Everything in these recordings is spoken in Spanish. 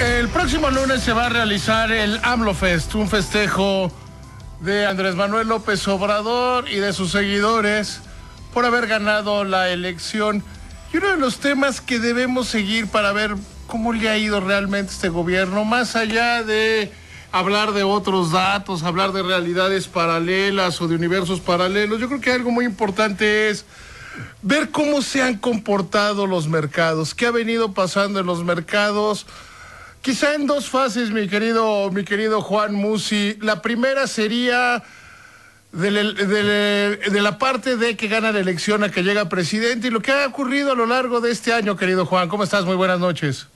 El próximo lunes se va a realizar el AMLO Fest, un festejo de Andrés Manuel López Obrador y de sus seguidores por haber ganado la elección. Y uno de los temas que debemos seguir para ver cómo le ha ido realmente este gobierno, más allá de hablar de otros datos, hablar de realidades paralelas o de universos paralelos, yo creo que algo muy importante es ver cómo se han comportado los mercados, qué ha venido pasando en los mercados. Quizá en dos fases, mi querido Juan Musi. La primera sería de la parte de que gana la elección a que llega presidente y lo que ha ocurrido a lo largo de este año, querido Juan. ¿Cómo estás? Muy buenas noches.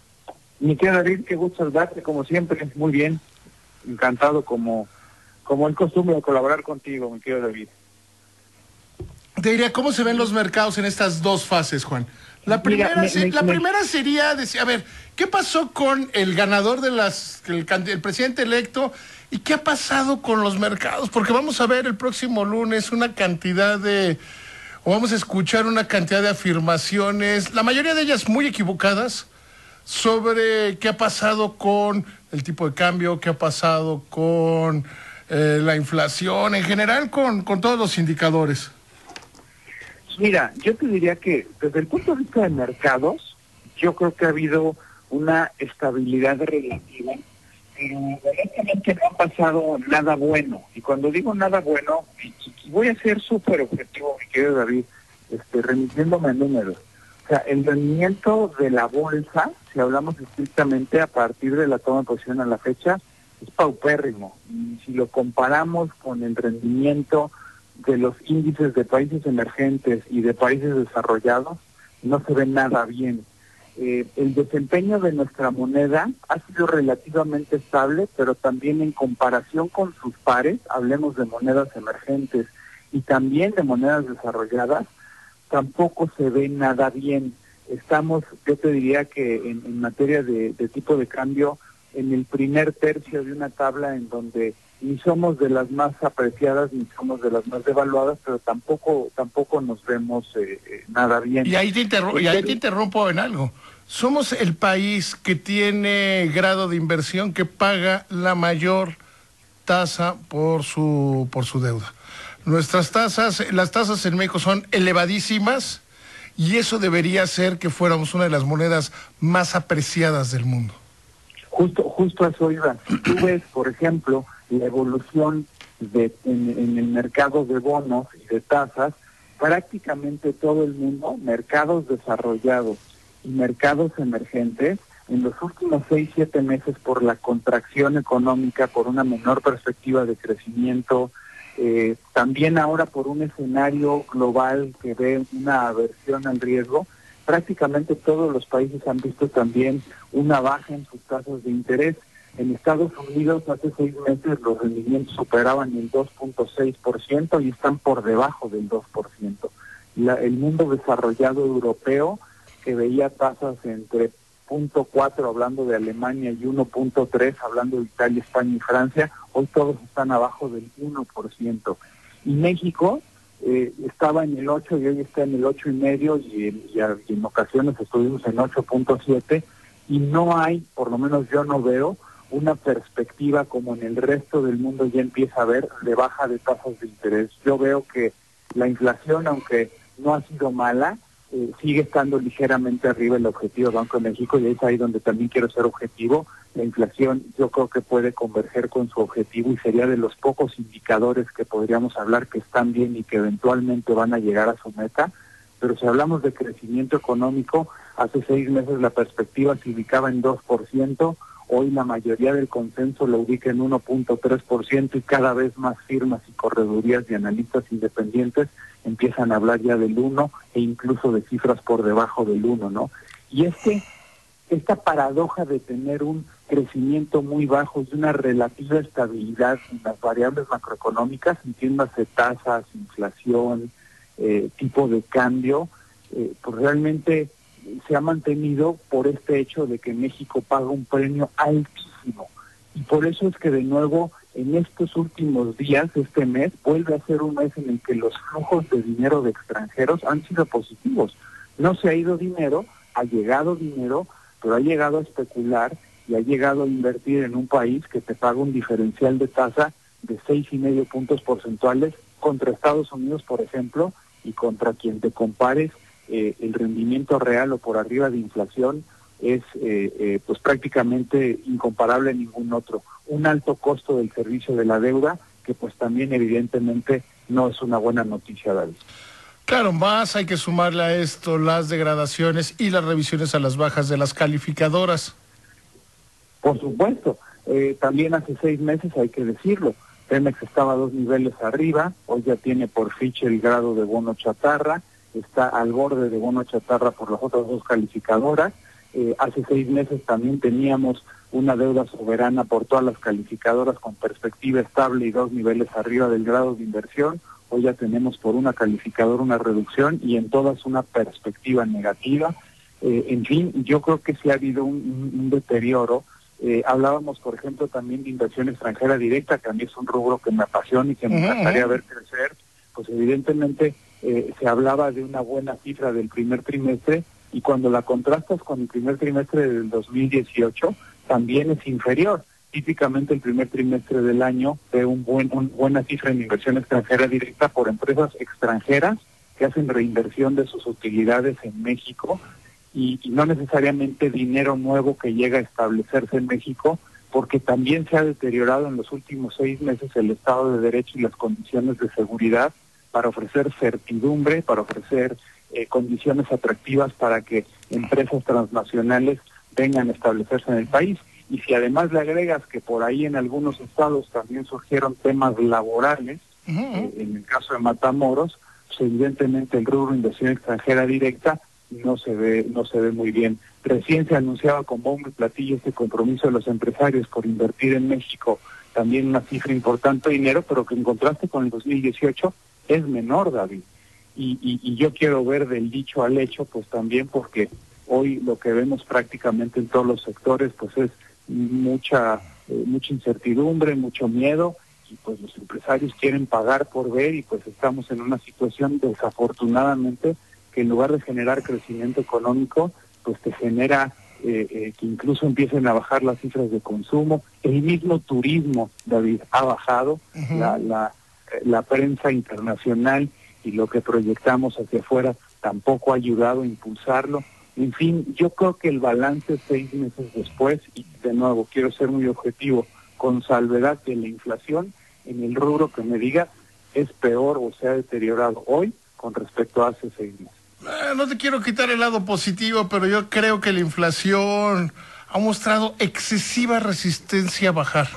Mi querido David, qué gusto saludarte, como siempre. Muy bien. Encantado, como es costumbre, de colaborar contigo, mi querido David. Te diría, ¿cómo se ven los mercados en estas dos fases, Juan? La primera sería decir, a ver, ¿qué pasó con el ganador de el presidente electo y qué ha pasado con los mercados? Porque vamos a ver el próximo lunes vamos a escuchar una cantidad de afirmaciones, la mayoría de ellas muy equivocadas, sobre qué ha pasado con el tipo de cambio, qué ha pasado con la inflación, en general con todos los indicadores. Mira, yo te diría que desde el punto de vista de mercados, yo creo que ha habido una estabilidad relativa, pero honestamente no ha pasado nada bueno. Y cuando digo nada bueno, y voy a ser súper objetivo, mi querido David, remitiéndome a números. O sea, el rendimiento de la bolsa, si hablamos estrictamente a partir de la toma de posición a la fecha, es paupérrimo. Y si lo comparamos con el rendimiento de los índices de países emergentes y de países desarrollados, no se ve nada bien. El desempeño de nuestra moneda ha sido relativamente estable, pero también en comparación con sus pares, hablemos de monedas emergentes y también de monedas desarrolladas, tampoco se ve nada bien. Estamos, yo te diría que en materia de tipo de cambio, en el primer tercio de una tabla en donde ni somos de las más apreciadas ni somos de las más devaluadas, pero tampoco nos vemos nada bien. Y ahí te interrumpo en algo. Somos el país que tiene grado de inversión que paga la mayor tasa por su deuda. Las tasas en México son elevadísimas y eso debería hacer que fuéramos una de las monedas más apreciadas del mundo. Justo a eso iba. Tú ves, por ejemplo, la evolución en el mercado de bonos y de tasas, prácticamente todo el mundo, mercados desarrollados y mercados emergentes, en los últimos 6-7 meses por la contracción económica, por una menor perspectiva de crecimiento, también ahora por un escenario global que ve una aversión al riesgo, prácticamente todos los países han visto también una baja en sus tasas de interés. En Estados Unidos hace 6 meses los rendimientos superaban el 2.6% y están por debajo del 2%. El mundo desarrollado europeo, que veía tasas entre 0.4 hablando de Alemania y 1.3 hablando de Italia, España y Francia, hoy todos están abajo del 1%. Y México estaba en el 8 y hoy está en el 8.5 y en ocasiones estuvimos en 8.7 y no hay, por lo menos yo no veo, una perspectiva como en el resto del mundo ya empieza a haber de baja de tasas de interés. Yo veo que la inflación, aunque no ha sido mala, sigue estando ligeramente arriba del objetivo del Banco de México y es ahí donde también quiero ser objetivo. La inflación yo creo que puede converger con su objetivo y sería de los pocos indicadores que podríamos hablar que están bien y que eventualmente van a llegar a su meta. Pero si hablamos de crecimiento económico, hace 6 meses la perspectiva se ubicaba en 2%, hoy la mayoría del consenso lo ubica en 1.3% y cada vez más firmas y corredurías y analistas independientes empiezan a hablar ya del 1 e incluso de cifras por debajo del 1, ¿no? Y esta paradoja de tener un crecimiento muy bajo y una relativa estabilidad en las variables macroeconómicas, entiéndase tasas, inflación, tipo de cambio, pues realmente se ha mantenido por este hecho de que México paga un premio altísimo. Y por eso es que de nuevo en estos últimos días, este mes, vuelve a ser un mes en el que los flujos de dinero de extranjeros han sido positivos. No se ha ido dinero, ha llegado dinero, pero ha llegado a especular y ha llegado a invertir en un país que te paga un diferencial de tasa de 6,5 puntos porcentuales contra Estados Unidos, por ejemplo, y contra quien te compares, el rendimiento real o por arriba de inflación es pues prácticamente incomparable a ningún otro. Un alto costo del servicio de la deuda que pues también evidentemente no es una buena noticia, David. Claro, más hay que sumarle a esto las degradaciones y las revisiones a las bajas de las calificadoras. Por supuesto, también hace 6 meses hay que decirlo, Pemex estaba 2 niveles arriba, hoy ya tiene por Fitch el grado de bono chatarra, está al borde de bono chatarra por las otras 2 calificadoras. Hace 6 meses también teníamos una deuda soberana por todas las calificadoras con perspectiva estable y 2 niveles arriba del grado de inversión. Hoy ya tenemos por una calificadora una reducción y en todas una perspectiva negativa. En fin, yo creo que sí ha habido un deterioro. Hablábamos, por ejemplo, también de inversión extranjera directa, que a mí es un rubro que me apasiona y que me encantaría ver crecer. Pues evidentemente se hablaba de una buena cifra del primer trimestre y cuando la contrastas con el primer trimestre del 2018, también es inferior. Típicamente el primer trimestre del año ve una buena cifra en inversión extranjera directa por empresas extranjeras que hacen reinversión de sus utilidades en México y no necesariamente dinero nuevo que llega a establecerse en México, porque también se ha deteriorado en los últimos 6 meses el Estado de Derecho y las condiciones de seguridad para ofrecer certidumbre, para ofrecer condiciones atractivas para que empresas transnacionales vengan a establecerse en el país. Y si además le agregas que por ahí en algunos estados también surgieron temas laborales, en el caso de Matamoros, pues evidentemente el rubro de inversión extranjera directa no se ve muy bien. Recién se anunciaba con bombo y platillo este compromiso de los empresarios por invertir en México, también una cifra importante de dinero, pero que en contraste con el 2018 es menor, David. Y yo quiero ver del dicho al hecho, pues también porque hoy lo que vemos prácticamente en todos los sectores, pues es mucha incertidumbre, mucho miedo, y pues los empresarios quieren pagar por ver, y pues estamos en una situación desafortunadamente que en lugar de generar crecimiento económico, pues te genera que incluso empiecen a bajar las cifras de consumo. El mismo turismo, David, ha bajado. La prensa internacional y lo que proyectamos hacia afuera tampoco ha ayudado a impulsarlo. En fin, yo creo que el balance 6 meses después, y de nuevo quiero ser muy objetivo, con salvedad de la inflación, en el rubro que me diga, es peor o se ha deteriorado hoy con respecto a hace 6 meses. No te quiero quitar el lado positivo, pero yo creo que la inflación ha mostrado excesiva resistencia a bajar.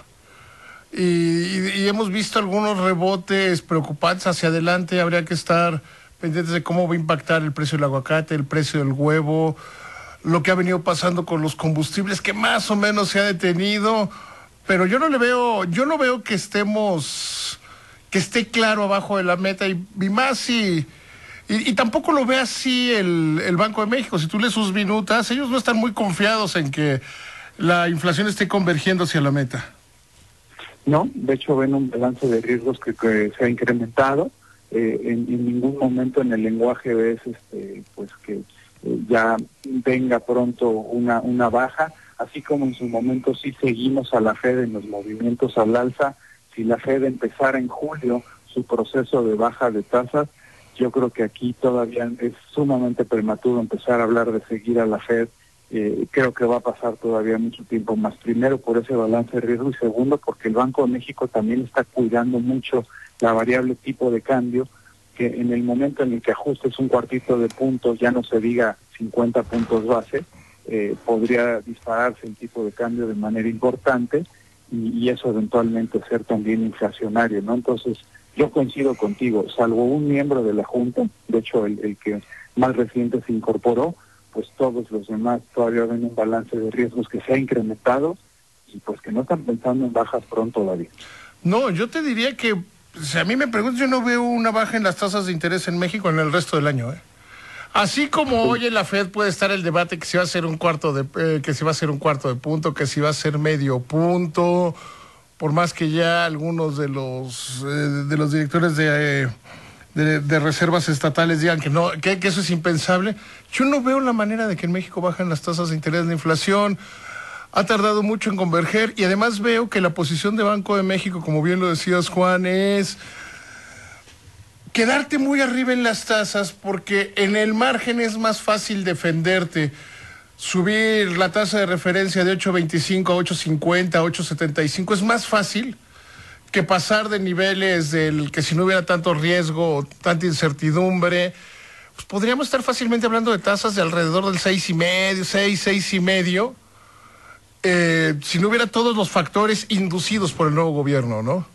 Y hemos visto algunos rebotes preocupantes hacia adelante. Habría que estar pendientes de cómo va a impactar el precio del aguacate, el precio del huevo, lo que ha venido pasando con los combustibles, que más o menos se ha detenido, pero yo no veo que esté claro abajo de la meta, y más y tampoco lo ve así el Banco de México. Si tú lees sus minutas, ellos no están muy confiados en que la inflación esté convergiendo hacia la meta. No, de hecho ven un balance de riesgos que se ha incrementado. En ningún momento en el lenguaje ves pues que ya venga pronto una baja, así como en su momento sí seguimos a la Fed en los movimientos al alza. Si la Fed empezara en julio su proceso de baja de tasas, yo creo que aquí todavía es sumamente prematuro empezar a hablar de seguir a la Fed. Creo que va a pasar todavía mucho tiempo más, primero por ese balance de riesgo y segundo porque el Banco de México también está cuidando mucho la variable tipo de cambio, que en el momento en el que ajustes un cuartito de puntos, ya no se diga 50 puntos base, podría dispararse el tipo de cambio de manera importante y eso eventualmente ser también inflacionario, ¿no? Entonces yo coincido contigo, salvo un miembro de la Junta, de hecho el que más reciente se incorporó, pues todos los demás todavía ven un balance de riesgos que se ha incrementado y pues que no están pensando en bajas pronto todavía. No, yo te diría que, si a mí me preguntas, yo no veo una baja en las tasas de interés en México en el resto del año, ¿eh? Así como hoy en la Fed puede estar el debate que si va a ser un cuarto de punto, que si va a ser medio punto, por más que ya algunos de los directores de reservas estatales digan que no, que eso es impensable. Yo no veo la manera de que en México bajen las tasas de interés, la inflación ha tardado mucho en converger y además veo que la posición de Banco de México, como bien lo decías, Juan, es quedarte muy arriba en las tasas porque en el margen es más fácil defenderte. Subir la tasa de referencia de 8.25 a 8.50, 8.75 es más fácil que pasar de niveles del que si no hubiera tanto riesgo, tanta incertidumbre, pues podríamos estar fácilmente hablando de tasas de alrededor del 6.5, 6.5, si no hubiera todos los factores inducidos por el nuevo gobierno, ¿no?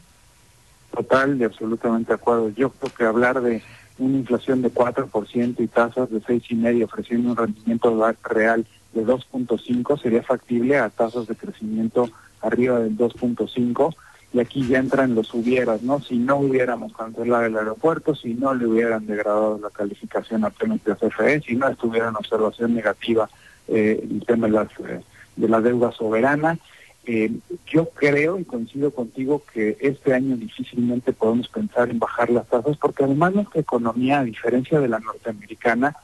Total y absolutamente de acuerdo. Yo creo que hablar de una inflación de 4% y tasas de 6.5 ofreciendo un rendimiento real de 2.5 sería factible a tasas de crecimiento arriba del 2.5 y aquí ya entran los hubieras, ¿no? Si no hubiéramos cancelado el aeropuerto, si no le hubieran degradado la calificación a Pemex de CFE, si no estuviera en observación negativa el tema de la deuda soberana. Yo creo y coincido contigo que este año difícilmente podemos pensar en bajar las tasas porque además nuestra economía, a diferencia de la norteamericana,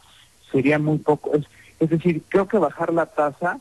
sería muy poco. Es decir, creo que bajar la tasa,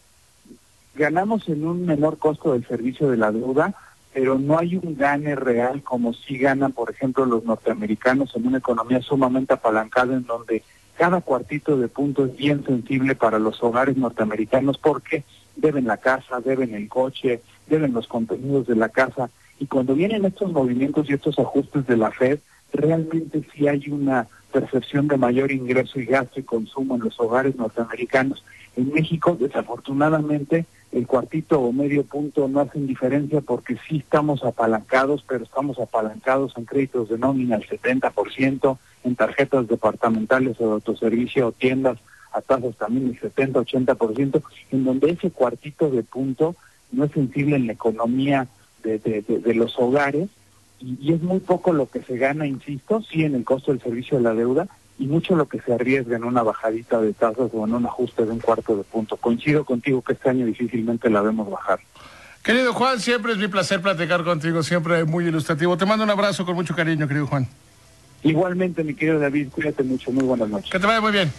ganamos en un menor costo del servicio de la deuda, pero no hay un gane real como si ganan, por ejemplo, los norteamericanos en una economía sumamente apalancada en donde cada cuartito de punto es bien sensible para los hogares norteamericanos porque deben la casa, deben el coche, deben los contenidos de la casa. Y cuando vienen estos movimientos y estos ajustes de la Fed, realmente sí hay una percepción de mayor ingreso y gasto y consumo en los hogares norteamericanos. En México, desafortunadamente, el cuartito o medio punto no hacen diferencia porque sí estamos apalancados, pero estamos apalancados en créditos de nómina al 70%, en tarjetas departamentales o de autoservicio o tiendas a tasas también del 70-80%, en donde ese cuartito de punto no es sensible en la economía de los hogares y es muy poco lo que se gana, insisto, sí en el costo del servicio de la deuda y mucho lo que se arriesga en una bajadita de tasas o en un ajuste de un cuarto de punto. Coincido contigo que este año difícilmente la vemos bajar. Querido Juan, siempre es mi placer platicar contigo, siempre muy ilustrativo. Te mando un abrazo con mucho cariño, querido Juan. Igualmente, mi querido David, cuídate mucho, muy buenas noches. Que te vaya muy bien.